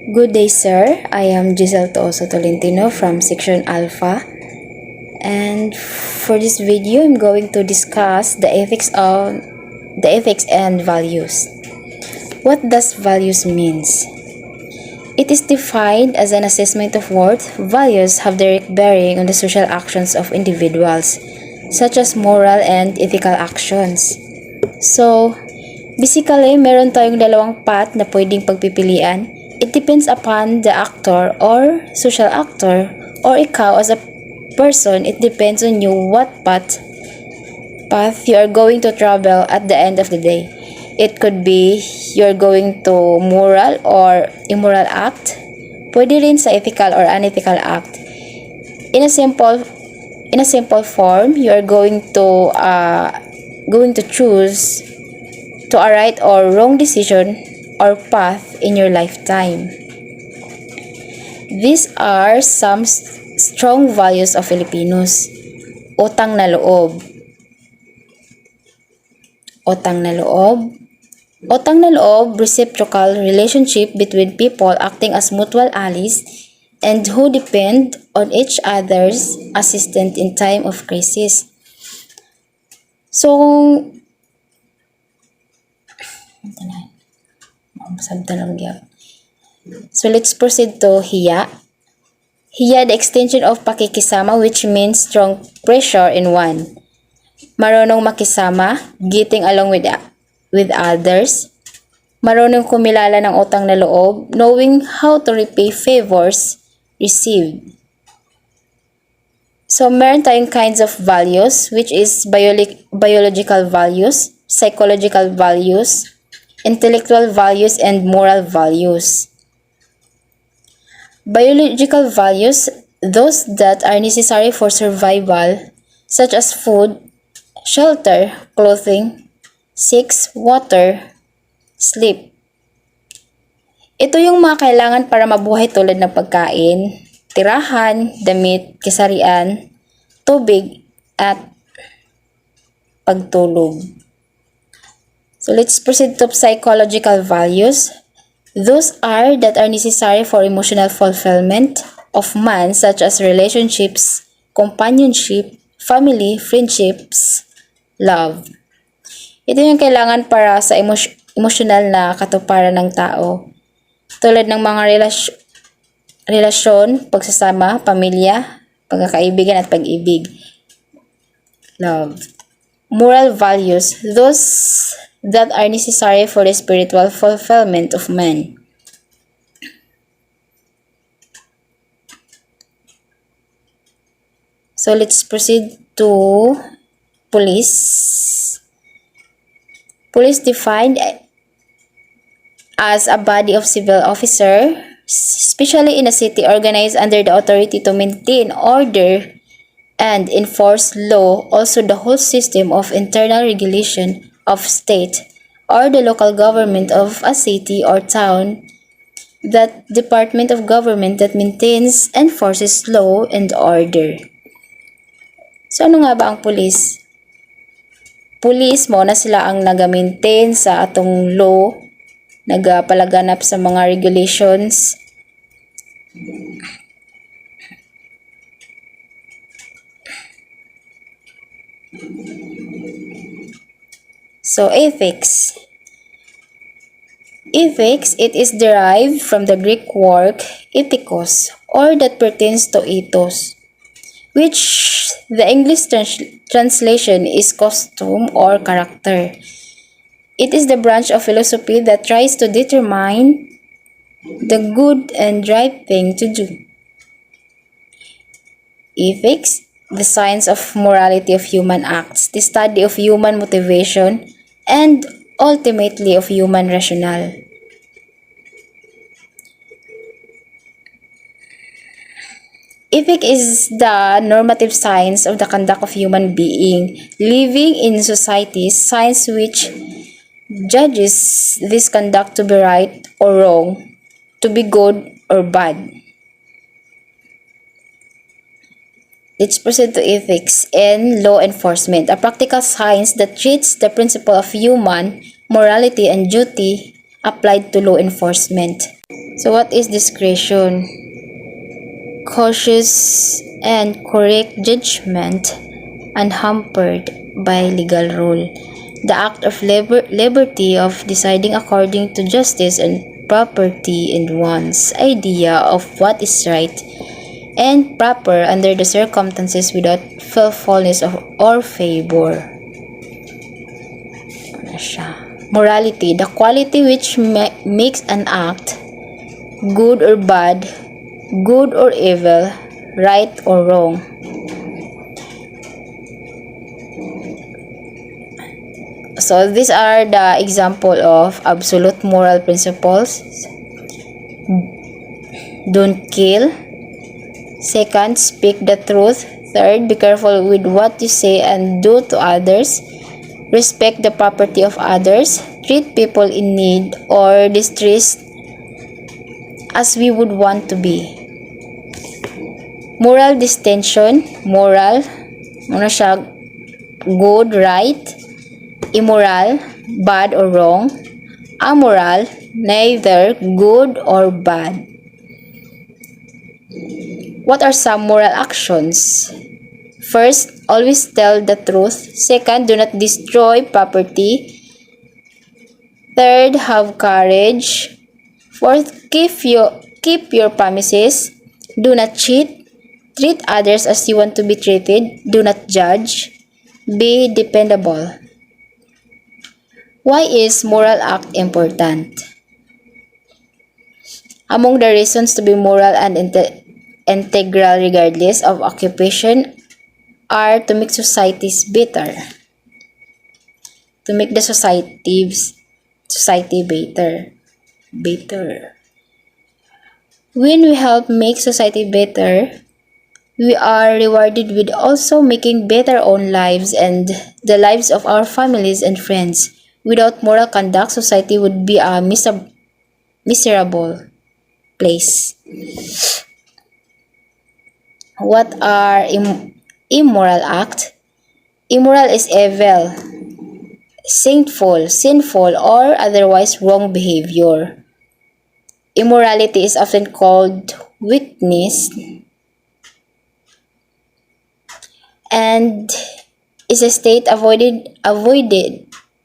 Good day, sir. I am Giselle Tooso Tolentino from Section Alpha. And for this video, I'm going to discuss the ethics and values. What does values means? It is defined as an assessment of worth. Values have direct bearing on the social actions of individuals, such as moral and ethical actions. So, basically, meron tayong dalawang path na pwedeng pagpipilian. It depends upon the actor or social actor, or ikaw as a person. It depends on you what path you are going to travel at the end of the day. It could be you're going to moral or immoral act. Pwede rin sa ethical or unethical act. In a simple form, you are going to choose to a right or wrong decision or path in your lifetime. These are some strong values of Filipinos. Utang na loob. Utang na loob. Utang na loob, reciprocal relationship between people acting as mutual allies and who depend on each other's assistance in time of crisis. So let's proceed to hiya. Hiya, the extension of pakikisama, which means strong pressure in one. Marunong makisama, getting along with others. Marunong kumilala ng utang na loob, knowing how to repay favors received. So, meron tayong kinds of values, which is biological values, psychological values, intellectual values, and moral values. Biological values, those that are necessary for survival, such as food, shelter, clothing, sex, water, sleep. Ito yung mga kailangan para mabuhay tulad ng pagkain, tirahan, damit, kisarian, tubig, at pagtulog. So let's proceed to psychological values. Those are that are necessary for emotional fulfillment of man, such as relationships, companionship, family, friendships, love. Ito yung kailangan para sa emotional na katuparan ng tao. Tulad ng mga relasyon, pagsasama, pamilya, pagkakaibigan at pag-ibig. Love. Moral values, those that are necessary for the spiritual fulfillment of man. So let's proceed to police. Police defined as a body of civil officers, especially in a city organized under the authority to maintain order and enforce law, also the whole system of internal regulation of state or the local government of a city or town, that department of government that maintains and enforces law and order. So ano nga ba ang police? Police mo na sila ang nag-maintain sa atong law, nagpalaganap sa mga regulations. So, ethics. Ethics, it is derived from the Greek word ethikos, or that pertains to ethos, which the English translation is costume or character. It is the branch of philosophy that tries to determine the good and right thing to do. Ethics, the science of morality of human acts, the study of human motivation, and ultimately of human rationale. Ethic is the normative science of the conduct of human being living in society, science which judges this conduct to be right or wrong, to be good or bad. Let's proceed to ethics and law enforcement, a practical science that treats the principle of human morality and duty applied to law enforcement. So what is discretion? Cautious and correct judgment unhampered by legal rule. The act of liberty of deciding according to justice and property in one's idea of what is right and proper under the circumstances without willfulness or favor. Morality, the quality which makes an act good or bad, good or evil, right or wrong. So these are the example of absolute moral principles. Don't kill. Second, speak the truth. Third, be careful with what you say and do to others. Respect the property of others. Treat people in need or distress as we would want to be. Moral distinction. Moral, ano siya, good, right. Immoral, bad or wrong. Amoral, neither good or bad. What are some moral actions? First, always tell the truth. Second, do not destroy property. Third, have courage. Fourth, keep your promises. Do not cheat. Treat others as you want to be treated. Do not judge. Be dependable. Why is moral act important? Among the reasons to be moral and integral regardless of occupation are to make societies better. To make the society better. When we help make society better, we are rewarded with also making better own lives and the lives of our families and friends. Without moral conduct, society would be a miserable place. What are immoral acts? Immoral is evil, sinful, or otherwise wrong behavior. Immorality is often called weakness and is a state avoided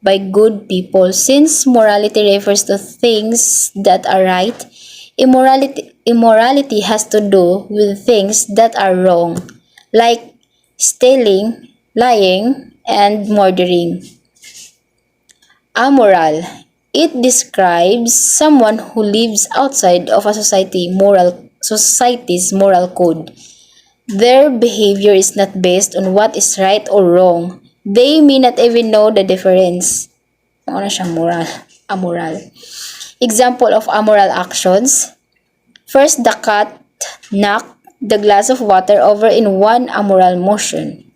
by good people. Since morality refers to things that are right, immorality has to do with things that are wrong, like stealing, lying, and murdering. Amoral. It describes someone who lives outside of a society's moral code. Their behavior is not based on what is right or wrong. They may not even know the difference. Ano siya amoral. Example of amoral actions. First, the cat knocked the glass of water over in one amoral motion.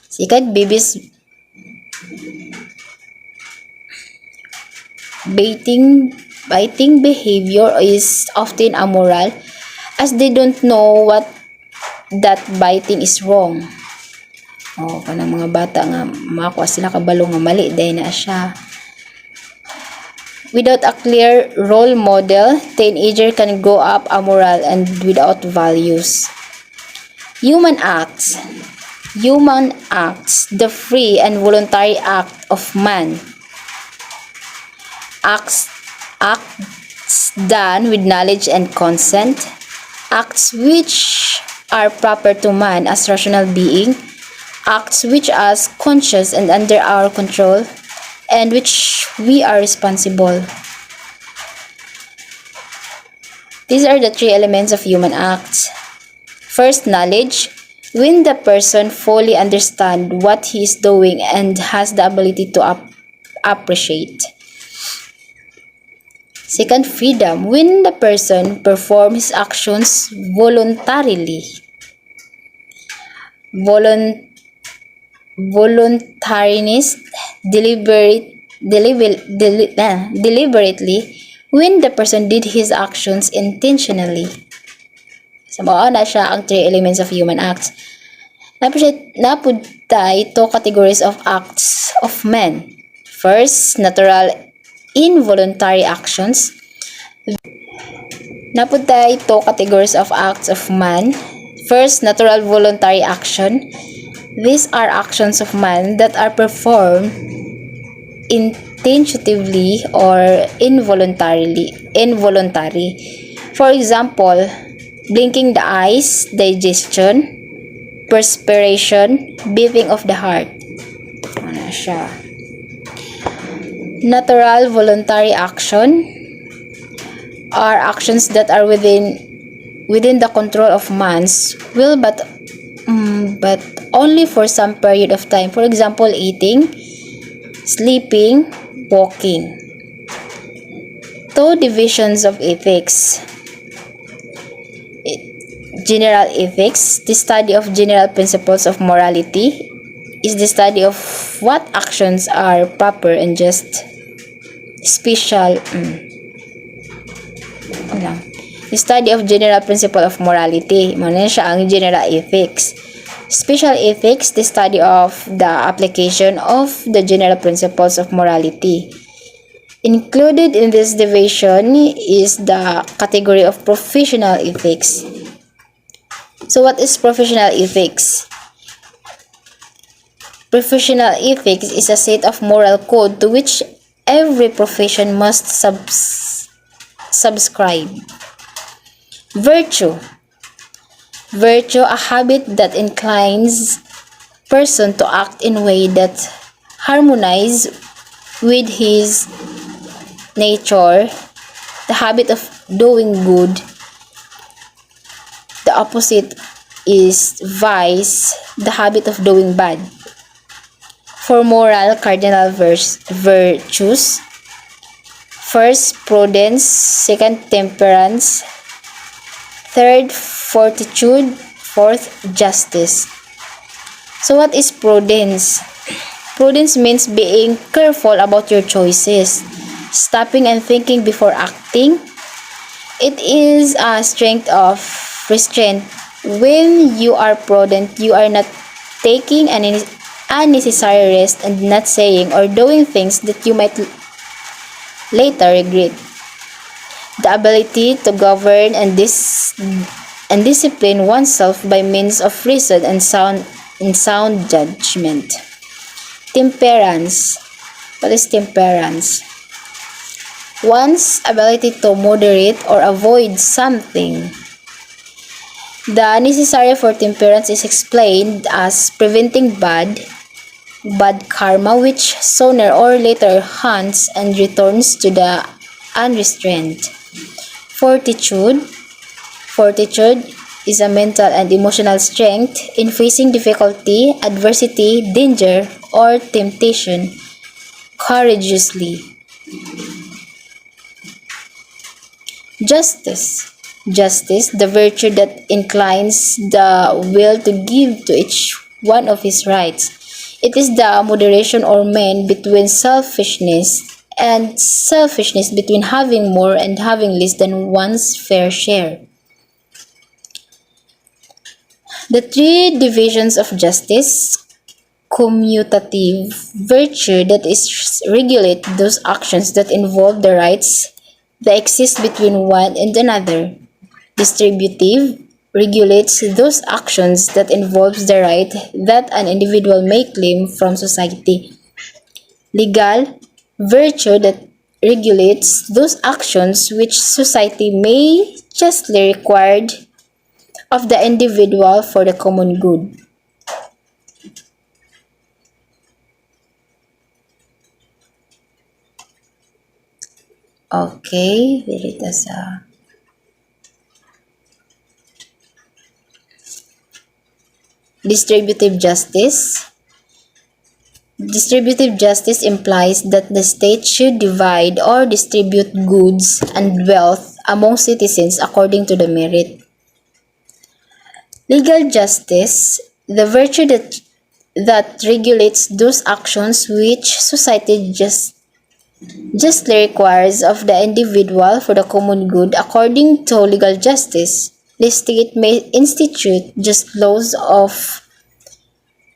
Second, babies biting behavior is often amoral as they don't know what that biting is wrong. Kanang mga bata nga makakuha sila kabalo nga mali dahil na siya. Without a clear role model, teenager can grow up amoral and without values. Human acts, the free and voluntary act of man. Acts done with knowledge and consent. Acts which are proper to man as rational being. Acts which are conscious and under our control, and which we are responsible. These are the three elements of human acts. First, knowledge. When the person fully understands what he is doing and has the ability to appreciate. Second, freedom. When the person performs his actions voluntarily. Voluntariness, deliberately, when the person did his actions intentionally. So, mao na siya ang three elements of human acts. Napudta ito categories of acts of men. First, natural involuntary actions. Napunta ito categories of acts of man. First, natural voluntary action. These are actions of man that are performed intuitively or involuntary. For example, blinking the eyes, digestion, perspiration, beating of the heart. Ano siya? Natural voluntary action are actions that are within the control of man's will, but only for some period of time. For example, eating, sleeping, walking. Two divisions of ethics. General ethics, the study of general principles of morality, is the study of what actions are proper and just. Special, the study of general principle of morality. Muna siya ang general ethics. Special ethics, the study of the application of the general principles of morality. Included in this division is the category of professional ethics. So what is professional ethics? Professional ethics is a set of moral code to which every profession must subscribe. Virtue, a habit that inclines person to act in a way that harmonize with his nature. The habit of doing good. The opposite is vice, the habit of doing bad. For moral cardinal virtues: first, prudence; second, temperance; third, fortitude; fourth, justice. So what is prudence? Prudence means being careful about your choices, stopping and thinking before acting. It is a strength of restraint. When you are prudent, you are not taking an unnecessary risk and not saying or doing things that you might later regret. The ability to govern and discipline oneself by means of reason and sound judgment. Temperance. What is temperance? One's ability to moderate or avoid something. The necessary for temperance is explained as preventing bad karma, which sooner or later haunts and returns to the unrestrained. Fortitude is a mental and emotional strength in facing difficulty, adversity, danger, or temptation courageously. Justice, the virtue that inclines the will to give to each one of his rights. It is the moderation or mean between selfishness between having more and having less than one's fair share. The three divisions of justice: commutative, virtue that is regulate those actions that involve the rights that exist between one and another. Distributive, regulates those actions that involves the right that an individual may claim from society. Legal, virtue that regulates those actions which society may justly require of the individual for the common good. Okay, dito sa distributive justice. Distributive justice implies that the state should divide or distribute goods and wealth among citizens according to the merit. Legal justice, the virtue that regulates those actions which society justly requires of the individual for the common good. According to legal justice, the state may institute just laws of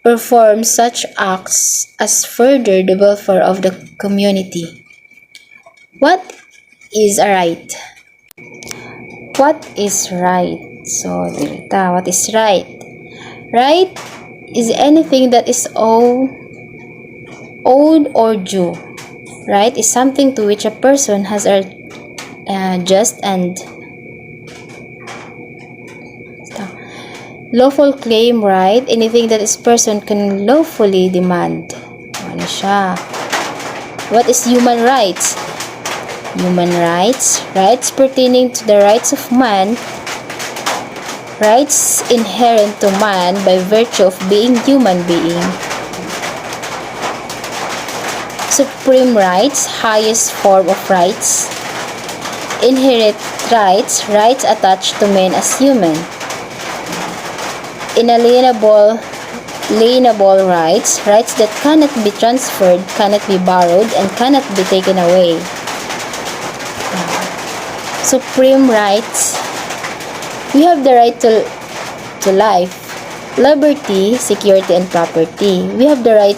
perform such acts as further the welfare of the community. What is a right? What is right? So, dirita, what is right? Right is anything that is owed or due. Right is something to which a person has a just and lawful claim, right? Anything that this person can lawfully demand. Ano siya? What is human rights? Human rights, rights pertaining to the rights of man, rights inherent to man by virtue of being human being. Supreme rights, highest form of rights. Inherent rights, rights attached to men as human. Inalienable rights, rights that cannot be transferred, cannot be borrowed, and cannot be taken away. Supreme rights, we have the right to life, liberty, security, and property. We have the right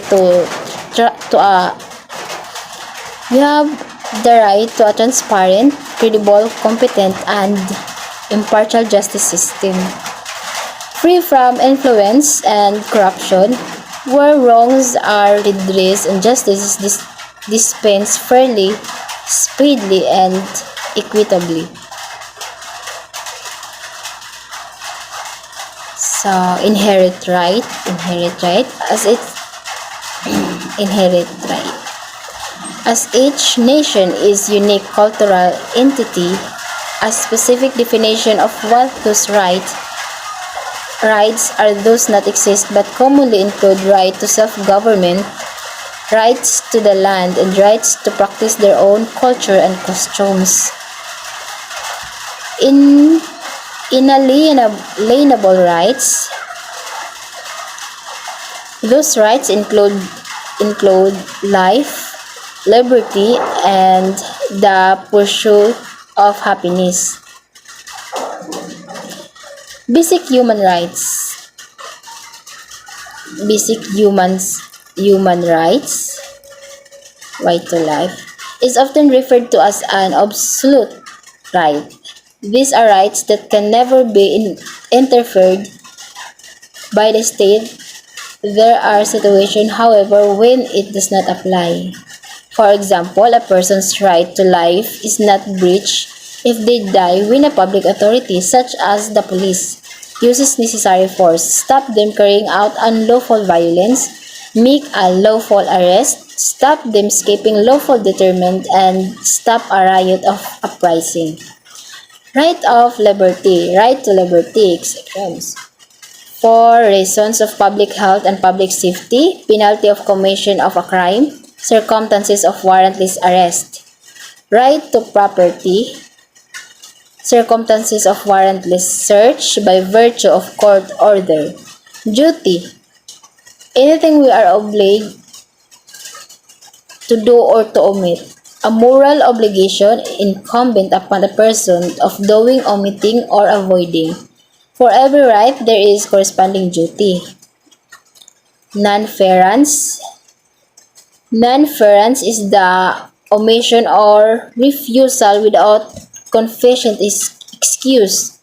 we have the right to a transparent, credible, competent, and impartial justice system, free from influence and corruption, where wrongs are redressed and justice is dispensed fairly, speedily, and equitably. So, inherent right, as its inherent right. As each nation is unique cultural entity, a specific definition of what those rights are those not exist but commonly include right to self-government, rights to the land, and rights to practice their own culture and costumes. Inalienable rights, those rights include life, liberty, and the pursuit of happiness. Basic human rights. Basic human rights, right to life, is often referred to as an absolute right. These are rights that can never be interfered by the state. There are situations, however, when it does not apply. For example, a person's right to life is not breached if they die when a public authority, such as the police, uses necessary force, stop them carrying out unlawful violence, make a lawful arrest, stop them escaping lawful deterrent, and stop a riot of uprising. Right of liberty, right to liberty, exceptions. For reasons of public health and public safety, penalty of commission of a crime, circumstances of warrantless arrest. Right to property, circumstances of warrantless search by virtue of court order. Duty, anything we are obliged to do or to omit. A moral obligation incumbent upon the person of doing, omitting, or avoiding. For every right, there is corresponding duty. Nonference. Nonference is the omission or refusal without confession is excuse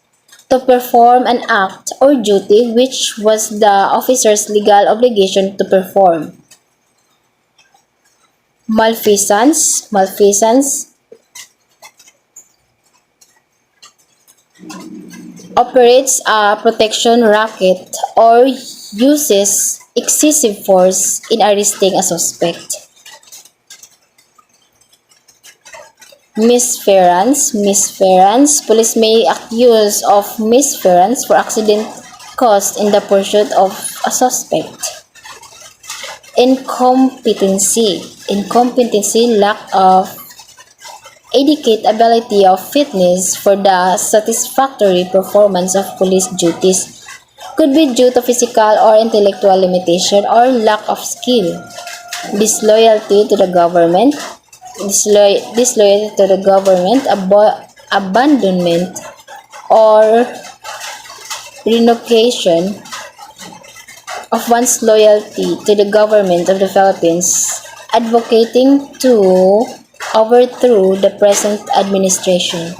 to perform an act or duty which was the officer's legal obligation to perform. Malfeasance operates a protection racket or uses excessive force in arresting a suspect. Misference, police may accuse of misference for accident caused in the pursuit of a suspect. Incompetency, lack of adequate ability or fitness for the satisfactory performance of police duties, could be due to physical or intellectual limitation or lack of skill. Disloyalty to the government, abandonment or revocation of one's loyalty to the government of the Philippines, advocating to overthrow the present administration.